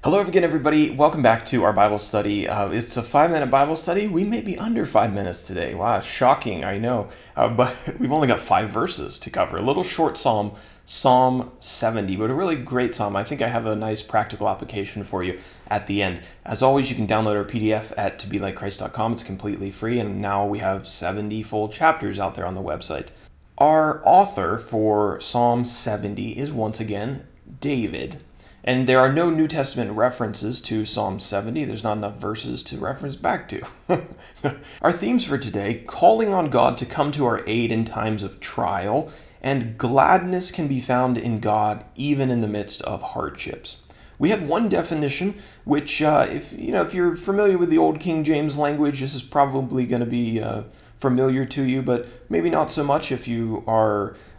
Hello again, everybody. Welcome back to our Bible study. It's a 5-minute Bible study. We may be under 5 minutes today. Wow, shocking, I know. But we've only got 5 verses to cover. A little short psalm, Psalm 70, but a really great psalm. I think I have a nice practical application for you at the end. As always, you can download our PDF at tobelikechrist.com. It's completely free, and now we have 70 full chapters out there on the website. Our author for Psalm 70 is once again David. And there are no New Testament references to Psalm 70. There's not enough verses to reference back to. Our themes for today: calling on God to come to our aid in times of trial, and gladness can be found in God even in the midst of hardships. We have one definition, which if you're familiar with the old King James language, this is probably going to be familiar to you, but maybe not so much if you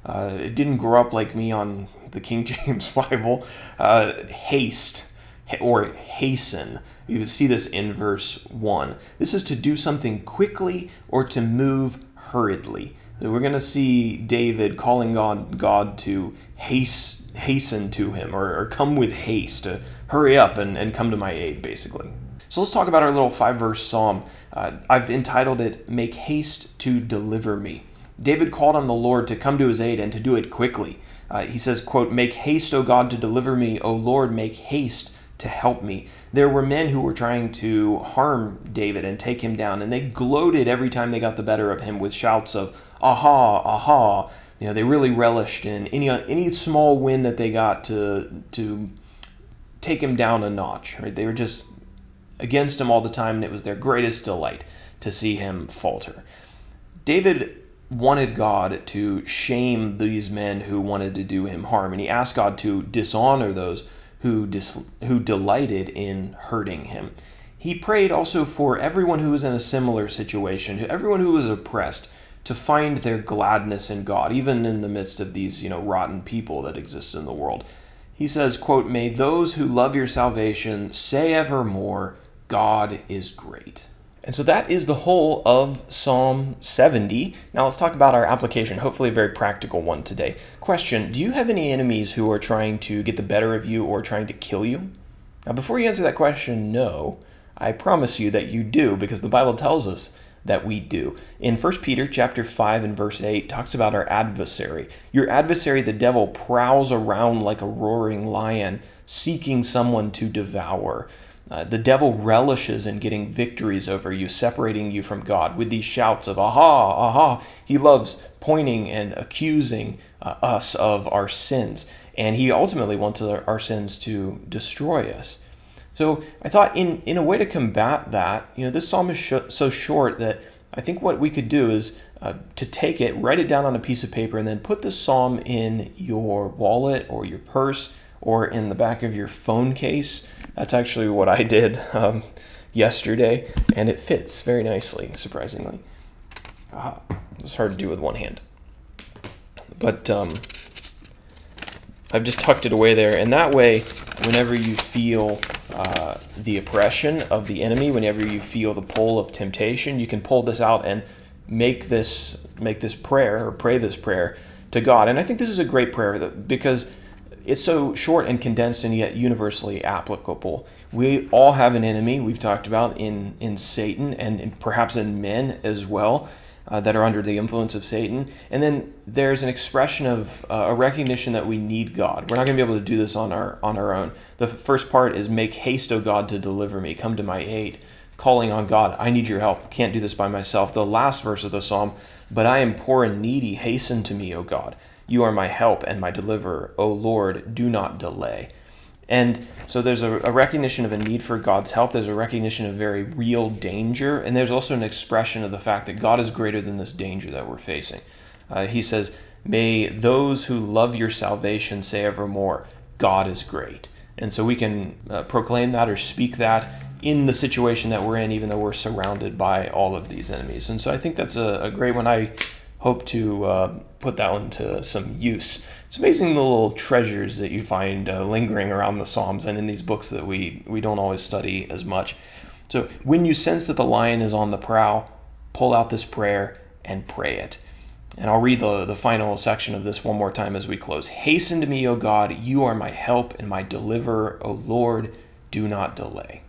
didn't grow up like me on the King James Bible. Haste or hasten. You see this in verse 1. This is to do something quickly or to move hurriedly. So we're going to see David calling on God to hasten to him, or come with haste, to hurry up and come to my aid, basically. So let's talk about our little 5-verse psalm. I've entitled it, Make Haste to Deliver Me. David called on the Lord to come to his aid and to do it quickly. He says, quote, Make haste, O God, to deliver me. O Lord, make haste to help me. There were men who were trying to harm David and take him down, and they gloated every time they got the better of him with shouts of, aha, aha. They really relished in any small win that they got to take him down a notch. Right? They were just against him all the time, and it was their greatest delight to see him falter. David wanted God to shame these men who wanted to do him harm, and he asked God to dishonor those who delighted in hurting him. He prayed also for everyone who was in a similar situation, everyone who was oppressed, to find their gladness in God, even in the midst of these rotten people that exist in the world. He says, quote, May those who love your salvation say evermore, God is great. And so that is the whole of Psalm 70. Now let's talk about our application, hopefully a very practical one today. Question, do you have any enemies who are trying to get the better of you or trying to kill you? Now before you answer that question, no, I promise you that you do, because the Bible tells us that we do. In 1 Peter chapter 5 and verse 8 talks about our adversary. Your adversary, the devil, prowls around like a roaring lion, seeking someone to devour. The devil relishes in getting victories over you, separating you from God with these shouts of, aha, aha. He loves pointing and accusing us of our sins, and he ultimately wants our sins to destroy us. So I thought in a way to combat that, this psalm is so short that I think what we could do is to take it, write it down on a piece of paper, and then put the psalm in your wallet or your purse or in the back of your phone case. That's actually what I did yesterday, and it fits very nicely, surprisingly. It's hard to do with one hand. But I've just tucked it away there, and that way, whenever you feel the oppression of the enemy, whenever you feel the pull of temptation, you can pull this out and make this prayer, or pray this prayer to God. And I think this is a great prayer because it's so short and condensed and yet universally applicable. We all have an enemy, we've talked about, in Satan, and perhaps in men as well, that are under the influence of Satan. And then there's an expression of a recognition that we need God. We're not going to be able to do this on our own. The first part is, Make haste, O God, to deliver me. Come to my aid. Calling on God, I need your help. Can't do this by myself. The last verse of the psalm, But I am poor and needy. Hasten to me, O God. You are my help and my deliverer. O Lord, do not delay. And so there's a recognition of a need for God's help. There's a recognition of very real danger. And there's also an expression of the fact that God is greater than this danger that we're facing. He says, May those who love your salvation say evermore, God is great. And so we can proclaim that or speak that in the situation that we're in, even though we're surrounded by all of these enemies. And so I think that's a great one. I hope to put that one to some use. It's amazing the little treasures that you find lingering around the Psalms and in these books that we don't always study as much. So when you sense that the lion is on the prowl, pull out this prayer and pray it. And I'll read the final section of this one more time as we close. Hasten to me, O God, you are my help and my deliverer. O Lord, do not delay.